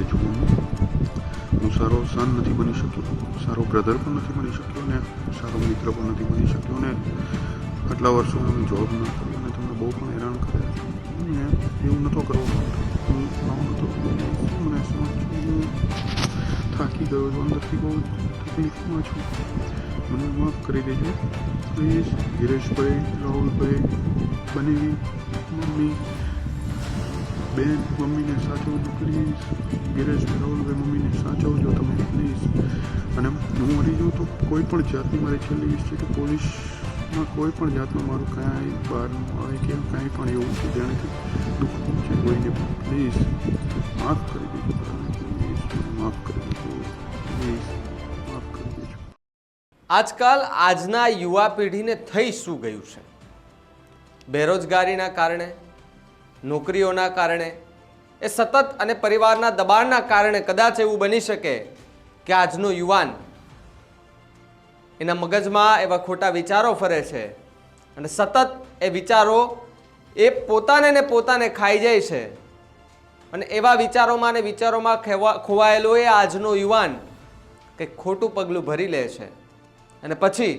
દેજો મમ્મી. હું સારો સન નથી બની શક્યો, સારો બ્રધર પણ નથી બની શક્યો ને સારો મિત્ર પણ નથી બની શક્યો ને આટલા વર્ષો હું જોબ ન કરી અને તમને બહુ પણ હેરાન કર્યા છે. મેં એવું નહોતો કરવો માંગતો. હું આવું નહોતો. મને સમજ હું થાકી ગયો છું, અંદરથી બહુ તકલીફમાં છું. મને માફ કરી દેજો પ્લીઝ. ગિરેશભાઈ, રાહુલભાઈ, બનેવી, મમ્મી, બેન, મમ્મીને સાચવજો પ્લીઝ. ગિરેશભાઈ, રાહુલભાઈ, મમ્મીને સાચવજો તમે પ્લીઝ. અને હું મરી જાઉં તો કોઈ પણ જાતની મારી છેલ્લી વિશ છે કે પોલીસમાં કોઈ પણ જાતનું મારું કાંઈ બહારનું આવે કે કાંઈ પણ એવું કે જેનાથી દુઃખ પહોંચે કોઈને પણ પ્લીઝ માફ કરી દેજો બધાને પ્લીઝ. માફ કરી દેજો પ્લીઝ, માફ કરી દેજો. આજકાલ આજના યુવા પેઢીને થઈ શું ગયું છે? બેરોજગારીના કારણે, નોકરીઓના કારણે, એ સતત અને પરિવારના દબાણના કારણે કદાચ એવું બની શકે કે આજનો યુવાન એના મગજમાં એવા ખોટા વિચારો ફરે છે અને સતત એ વિચારો એ પોતાને ને પોતાને ખાઈ જાય છે. અને એવા વિચારોમાં ને વિચારોમાં ખોવાયેલો એ આજનો યુવાન કંઈક ખોટું પગલું ભરી લે છે અને પછી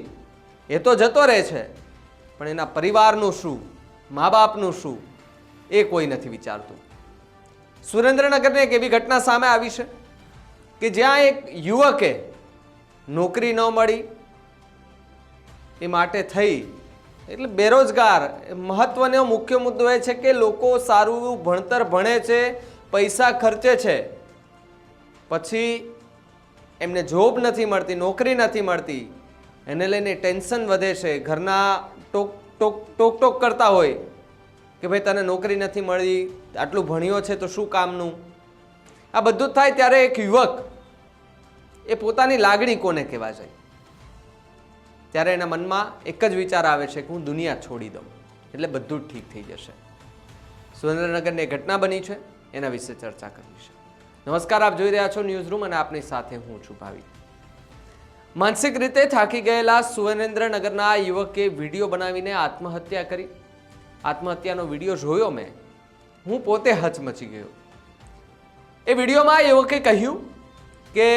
એ તો જતો રહે છે, પણ એના પરિવારનું શું, મા બાપનું શું, એ કોઈ નથી વિચારતું. સુરેન્દ્રનગરની એક એવી ઘટના સામે આવી છે કે જ્યાં એક યુવકે નોકરી ન મળી એ માટે થઈ, એટલે બેરોજગાર. મહત્વનો મુખ્ય મુદ્દો એ છે કે લોકો સારું ભણતર ભણે છે, પૈસા ખર્ચે છે, પછી એમને જોબ નથી મળતી, નોકરી નથી મળતી, એને લઈને ટેન્શન વધે છે. ઘરના ટોક કરતા હોય કે ભાઈ તને નોકરી નથી મળી, આટલું ભણ્યો છે તો શું કામનું. આ બધું થાય ત્યારે એક યુવક એ પોતાની લાગણી કોને કહેવા જાય, ત્યારે એના મનમાં એક જ વિચાર આવે છે કે હું દુનિયા છોડી દઉં એટલે બધું જ ઠીક થઈ જશે. સુરેન્દ્રનગરની એક ઘટના બની છે, એના વિશે ચર્ચા કરવી છે. નમસ્કાર, આપ જોઈ રહ્યા છો ન્યૂઝ રૂમ અને આપની સાથે હું છું ભાવિક. માનસિક રીતે થાકી ગયેલા સુરેન્દ્રનગરના યુવકે વિડીયો બનાવીને આત્મહત્યા કરી. આત્મહત્યાનો વિડીયો જોયો મેં, હું પોતે હચમચી ગયો. એ વિડીયોમાં યુવકે કહ્યું કે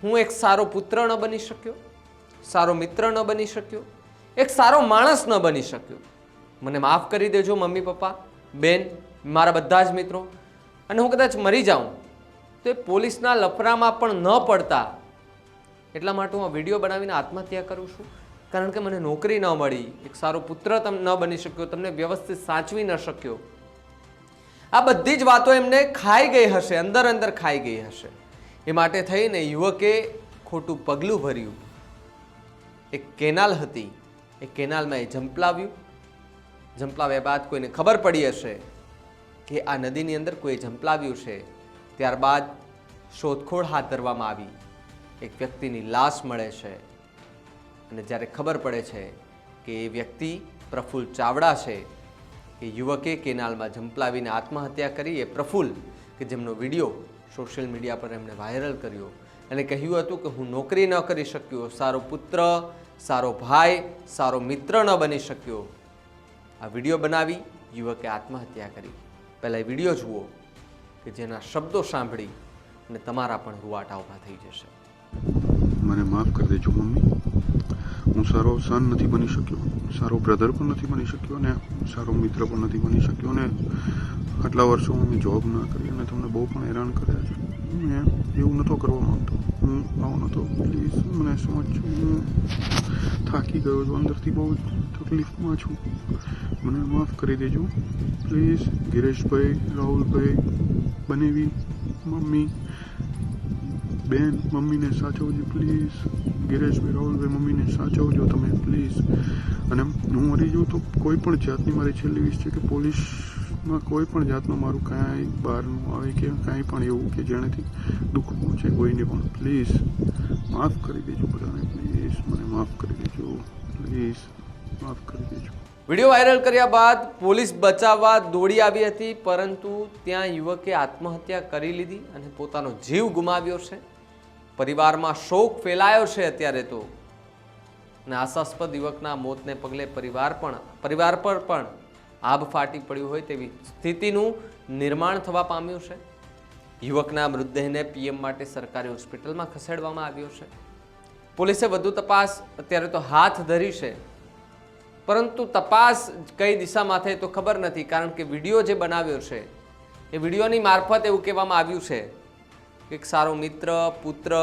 હું એક સારો પુત્ર ન બની શક્યો, સારો મિત્ર ન બની શક્યો, એક સારો માણસ ન બની શક્યો. મને માફ કરી દેજો મમ્મી, પપ્પા, બેન, મારા બધા જ મિત્રો, અને હું કદાચ મરી જાઉં તો એ પોલીસના લફરામાં પણ ન પડતા એટલા માટે હું આ વિડીયો બનાવીને આત્મહત્યા કરું છું, કારણ કે મને નોકરી ન મળી, એક સારો પુત્ર ન બની શક્યો, તમને વ્યવસ્થિત સાચવી ન શક્યો. આ બધી જ વાતો એમને ખાઈ ગઈ હશે, અંદર અંદર ખાઈ ગઈ હશે. એ માટે થઈને યુવકે ખોટું પગલું ભર્યું. એક કેનાલ હતી, એ કેનાલમાં એ ઝંપલાવ્યું. ઝંપલાવ્યા બાદ કોઈને ખબર પડી હશે કે આ નદીની અંદર કોઈ ઝંપલાવ્યું છે. ત્યારબાદ શોધખોળ હાથ ધરવામાં આવી. એક વ્યક્તિની લાશ મળે છે અને જ્યારે ખબર પડે છે કે એ વ્યક્તિ પ્રફુલ્લ ચાવડા છે, એ યુવકે કેનાલમાં ઝંપલાવીને આત્મહત્યા કરી. એ પ્રફુલ્લ કે જેમનો વિડીયો સોશિયલ મીડિયા પર એમણે વાયરલ કર્યો અને કહ્યું હતું કે હું નોકરી ન કરી શક્યો, સારો પુત્ર, સારો ભાઈ, સારો મિત્ર ન બની શક્યો. આ વિડીયો બનાવી યુવકે આત્મહત્યા કરી. પહેલાં એ વિડીયો જુઓ કે જેના શબ્દો સાંભળી અને તમારા પણ રૂવાટા ઊભા થઈ જશે. મને માફ કરી દેજો મમ્મી. હું સારો સન નથી બની શક્યો, સારો બ્રધર પણ નથી બની શક્યો ને સારો મિત્ર પણ નથી બની શક્યો ને આટલા વર્ષો હું જોબ ના કરી અને તમને બહુ પણ હેરાન કર્યા છે. મેં એવું નહોતો કરવા માંગતો. હું આવું નહોતો. પ્લીઝ મને સમજજો. હું થાકી ગયો છું, અંદરથી બહુ તકલીફમાં છું. મને માફ કરી દેજો પ્લીઝ. ગિરેશભાઈ, રાહુલભાઈ, બનેવી, મમ્મી, બેન, મમ્મીને સાચવજો પ્લીઝ. ગિરેશભાઈ, રાહુલભાઈ, મમ્મીને સાચવજો તમે પ્લીઝ. અને હું મરી જાઉં તો કોઈ પણ જાતની મારી છેલ્લી વિશ છે કે પોલીસમાં કોઈ પણ જાતનું મારું કાંઈ બહારનું આવે કે કાંઈ પણ એવું કે જેનાથી દુઃખ પહોંચે કોઈને પણ પ્લીઝ. માફ કરી દેજો બધાને પ્લીઝ. મને માફ કરી દેજો પ્લીઝ. માફ કરી દેજો. વિડીયો વાયરલ કર્યા બાદ પોલીસ બચાવવા દોડી આવી હતી, પરંતુ ત્યાં યુવકે આત્મહત્યા કરી લીધી અને પોતાનો જીવ ગુમાવ્યો છે. પરિવારમાં શોક ફેલાયો છે અત્યારે તો, અને આશાસ્પદ યુવકના મોતને પગલે પરિવાર પર પણ આભ ફાટી પડ્યું હોય તેવી સ્થિતિનું નિર્માણ થવા પામ્યું છે. યુવકના મૃતદેહને પીએમ માટે સરકારી હોસ્પિટલમાં ખસેડવામાં આવ્યો છે. પોલીસે વધુ તપાસ અત્યારે તો હાથ ધરી છે, પરંતુ તપાસ કઈ દિશામાં થાય તો ખબર નથી. કારણ કે વિડીયો જે બનાવ્યો છે એ વિડીયોની મારફત એવું કહેવામાં આવ્યું છે કે એક સારો મિત્ર, પુત્ર,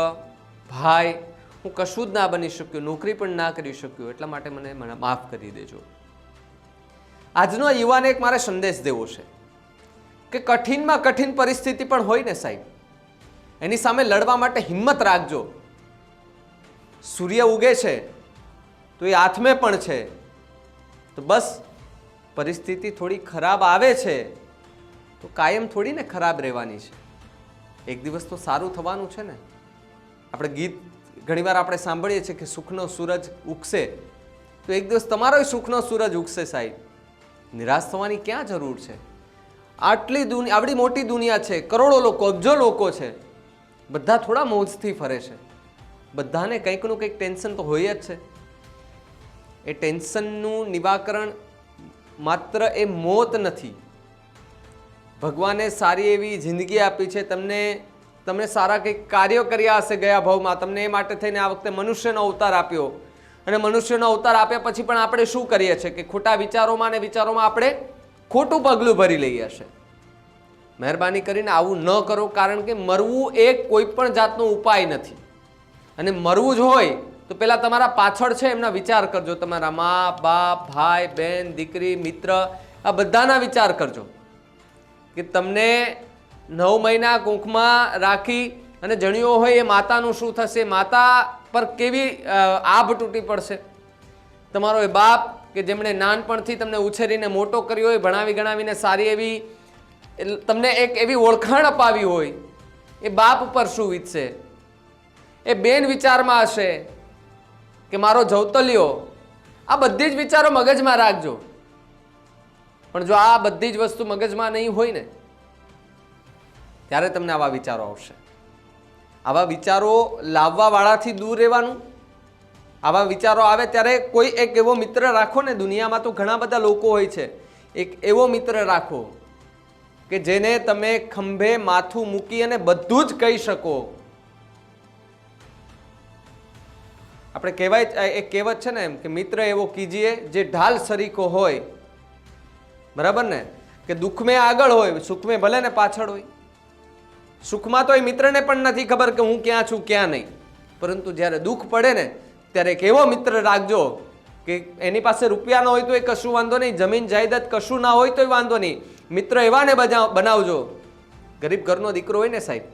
ભાઈ, હું કશું જ ના બની શક્યો, નોકરી પણ ના કરી શક્યો, એટલા માટે મને માફ કરી દેજો. આજનો યુવાને એક મારે સંદેશ દેવો છે કે કઠિનમાં કઠિન પરિસ્થિતિ પણ હોય ને સાહેબ, એની સામે લડવા માટે હિંમત રાખજો. સૂર્ય ઉગે છે તો એ આથમે પણ છે, તો બસ પરિસ્થિતિ થોડી ખરાબ આવે છે તો કાયમ થોડી ને ખરાબ રહેવાની છે. એક દિવસ તો સારું થવાનું છે ને. આપણે ગીત ઘણીવાર આપણે સાંભળીએ છીએ કે સુખનો સૂરજ ઉગશે, તો એક દિવસ તમારો સુખનો સૂરજ ઉગશે સાહેબ. નિરાશ થવાની ક્યાં જરૂર છે? આટલી દુનિયા, આવડી મોટી દુનિયા છે, કરોડો લોકો, અબજો લોકો છે, બધા થોડા મોજથી ફરે છે. બધાને કંઈકનું કંઈક ટેન્શન તો હોય જ છે. એ ટેન્શનનું નિવાકરણ માત્ર એ મોત નથી. ભગવાને સારી એવી જિંદગી આપી છે તમને સારા કંઈક કાર્યો કર્યા હશે ગયા ભાવમાં, તમને એ માટે થઈને આ વખતે મનુષ્યનો અવતાર આપ્યો. અને મનુષ્યનો અવતાર આપ્યા પછી પણ આપણે શું કરીએ છીએ કે ખોટા વિચારોમાં અને વિચારોમાં આપણે ખોટું પગલું ભરી લઈએ છીએ. મહેરબાની કરીને આવું ન કરો, કારણ કે મરવું એ કોઈ પણ જાતનો ઉપાય નથી. અને મરવું જ હોય તો પહેલાં તમારા પાછળ છે એમના વિચાર કરજો. તમારા મા, બાપ, ભાઈ, બહેન, દીકરી, મિત્ર, આ બધાના વિચાર કરજો કે તમને 9 મહિના કુંખમાં રાખી અને જણ્યો હોય એ માતાનું શું થશે, માતા પર કેવી આભ તૂટી પડશે. તમારો એ બાપ કે જેમણે નાનપણથી તમને ઉછેરીને મોટો કર્યો હોય, ભણાવી ગણાવીને સારી એવી તમને એક એવી ઓળખાણ અપાવી હોય, એ બાપ ઉપર શું વીતશે. એ બેન વિચારમાં હશે કે મારો જવતલિયો. આ બધી જ વિચારો મગજમાં રાખજો. પણ જો આ બધી જ વસ્તુ મગજમાં નહીં હોય ને, ત્યારે તમને આવા વિચારો આવશે. આવા વિચારો લાવવા વાળાથી દૂર રહેવાનું. આવા વિચારો આવે ત્યારે કોઈ એક એવો મિત્ર રાખો ને. દુનિયામાં તો ઘણા બધા લોકો હોય છે, એક એવો મિત્ર રાખો કે જેને તમે ખંભે માથું મૂકી અને બધું જ કહી શકો. આપણે કહેવાય, એક કહેવત છે ને એમ કે મિત્ર એવો કીજીએ જે ઢાલ સરીકો હોય, બરાબર ને, કે દુઃખમાં આગળ હોય, સુખમાં ભલે ને પાછળ હોય. સુખમાં તો એ મિત્રને પણ નથી ખબર કે હું ક્યાં છું ક્યાં નહીં, પરંતુ જ્યારે દુઃખ પડે ને ત્યારે એક એવો મિત્ર રાખજો કે એની પાસે રૂપિયા ન હોય તો એ કશું વાંધો નહીં, જમીન જાયદાદ કશું ના હોય તો વાંધો નહીં, મિત્ર એવાને બનાવજો. ગરીબ ઘરનો દીકરો હોય ને સાહેબ,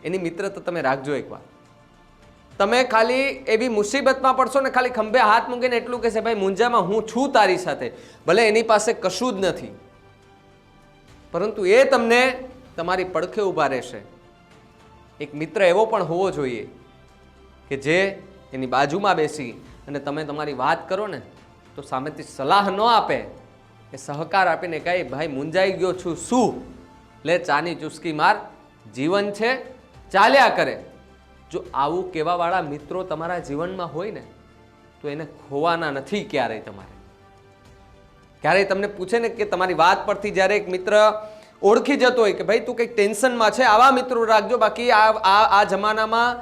એની મિત્ર તો તમે રાખજો એકવાર. તમે ખાલી એવી મુસીબતમાં પડશો ને, ખાલી ખંભે હાથ મૂકીને એટલું કહેશે, ભાઈ મુંજામાં હું છું તારી સાથે, ભલે એની પાસે કશું જ નથી, પરંતુ એ તમને તમારી પડખે ઊભા રહેશે. એક મિત્ર એવો પણ હોવો જોઈએ કે જે એની બાજુમાં બેસી અને તમે તમારી વાત કરો ને તો સામેથી સલાહ ન આપે, એ સહકાર આપીને કહે, ભાઈ મુંજાઈ ગયો છું, શું લે ચાની ચુસ્કી માર, જીવન છે ચાલ્યા કરે. જો આવું કહેવાવાળા મિત્રો તમારા જીવનમાં હોય ને તો એને ખોવાના નથી ક્યારેય. તમારે ક્યારેય તમને પૂછે ને કે તમારી વાત પરથી જ્યારે એક મિત્ર ઓળખી જતો હોય કે ભાઈ તું કંઈક ટેન્શનમાં છે, આવા મિત્રો રાખજો. બાકી આ જમાનામાં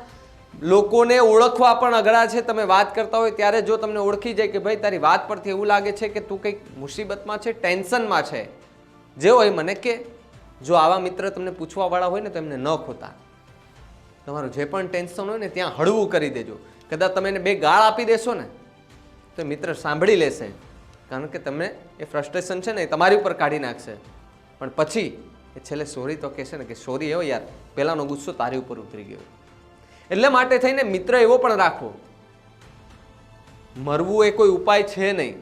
લોકોને ઓળખવા પણ અઘરા છે. તમે વાત કરતા હોય ત્યારે જો તમને ઓળખી જાય કે ભાઈ તારી વાત પરથી એવું લાગે છે કે તું કંઈક મુસીબતમાં છે, ટેન્શનમાં છે, જે હોય મને કે. જો આવા મિત્ર તમને પૂછવાવાળા હોય ને તો એમને ન ખોતા. તમારું જે પણ ટેન્શન હોય ને ત્યાં હળવું કરી દેજો. કદાચ તમે એને 2 ગાળ આપી દેશો ને તો મિત્ર સાંભળી લેશે, કારણ કે તમે એ ફ્રસ્ટ્રેશન છે ને એ તમારી ઉપર કાઢી નાખશે. પણ પછી એ છેલ્લે સોરી તો કહેશે ને કે સોરી એવો યાર, પહેલાંનો ગુસ્સો તારી ઉપર ઉતરી ગયો. એટલે માટે થઈને મિત્ર એવો પણ રાખવો. મરવું એ કોઈ ઉપાય છે નહીં.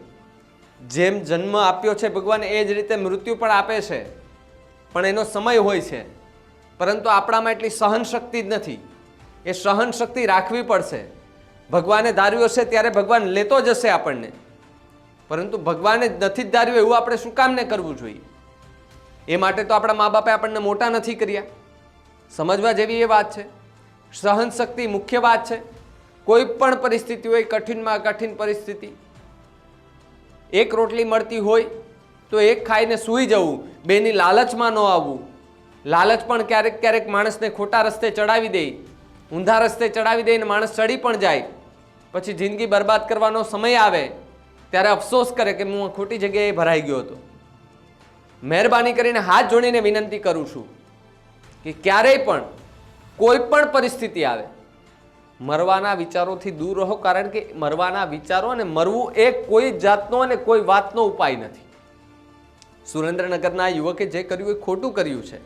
જેમ જન્મ આપ્યો છે ભગવાન એ જ રીતે મૃત્યુ પણ આપે છે, પણ એનો સમય હોય છે. પરંતુ આપણામાં એટલી સહન શક્તિ જ નથી. એ સહન શક્તિ રાખવી પડશે. ભગવાને ધાર્યું હશે ત્યારે ભગવાન લેતો જ હશે આપણને, પરંતુ ભગવાને નથી જ ધાર્યું એવું આપણે શું કામ ને કરવું જોઈએ? એ માટે તો આપણા મા બાપે આપણને મોટા નથી કર્યા. સમજવા જેવી એ વાત છે. સહન શક્તિ મુખ્ય વાત છે. કોઈ પણ પરિસ્થિતિ હોય, કઠિનમાં કઠિન પરિસ્થિતિ, એક રોટલી મળતી હોય તો એક ખાઈને સૂઈ જવું, બેની લાલચમાં ન આવવું. લાલચ પણ ક્યારેક ક્યારેક માણસને ખોટા રસ્તે ચડાવી દે, ઊંધા રસ્તે ચડાવી દે, અને માણસ ચડી પણ જાય. પછી જિંદગી બરબાદ કરવાનો સમય આવે ત્યારે અફસોસ કરે કે હું ખોટી જગ્યાએ ભરાઈ ગયો હતો. મહેરબાની કરીને હાથ જોડીને વિનંતી કરું છું કે ક્યારેય પણ કોઈ પણ પરિસ્થિતિ આવે, મરવાના વિચારોથી દૂર રહો. કારણ કે મરવાના વિચારો અને મરવું એ કોઈ જાતનો અને કોઈ વાતનો ઉપાય નથી. સુરેન્દ્રનગરના યુવકે જે કર્યું એ ખોટું કર્યું છે,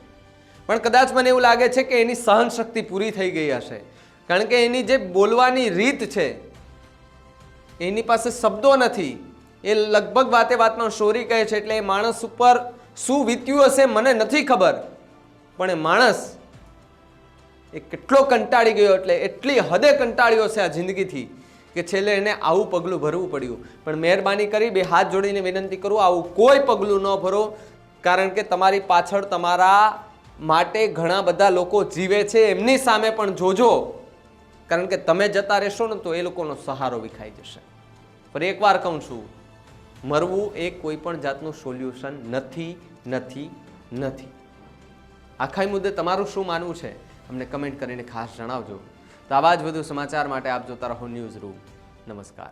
પણ કદાચ મને એવું લાગે છે કે એની સહન શક્તિ પૂરી થઈ ગઈ હશે. કારણ કે એની જે બોલવાની રીત છે, એની પાસે શબ્દો નથી. એ લગભગ વાતે વાતમાં સોરી કહે છે. એટલે એ માણસ ઉપર શું વીત્યું હશે મને નથી ખબર, પણ એ માણસ એ કેટલો કંટાળી ગયો, એટલે એટલી હદે કંટાળ્યો છે આ જિંદગીથી કે છેલ્લે એને આવું પગલું ભરવું પડ્યું. પણ મહેરબાની કરી બે હાથ જોડીને વિનંતી કરું, આવું કોઈ પગલું ન ભરો. કારણ કે તમારી પાછળ તમારા માટે ઘણા બધા લોકો જીવે છે, એમની સામે પણ જોજો. કારણ કે તમે જતા રહેશો ને તો એ લોકોનો સહારો વિખાઈ જશે. ફરી એકવાર કહું છું, મરવું એ કોઈ પણ જાતનું સોલ્યુશન નથી નથી નથી. આખા મુદ્દે તમારું શું માનવું છે અમને કમેન્ટ કરીને ખાસ જણાવજો. તો આવા જ વધુ સમાચાર માટે આપ જોતા રહો ન્યૂઝ રૂમ. નમસ્કાર.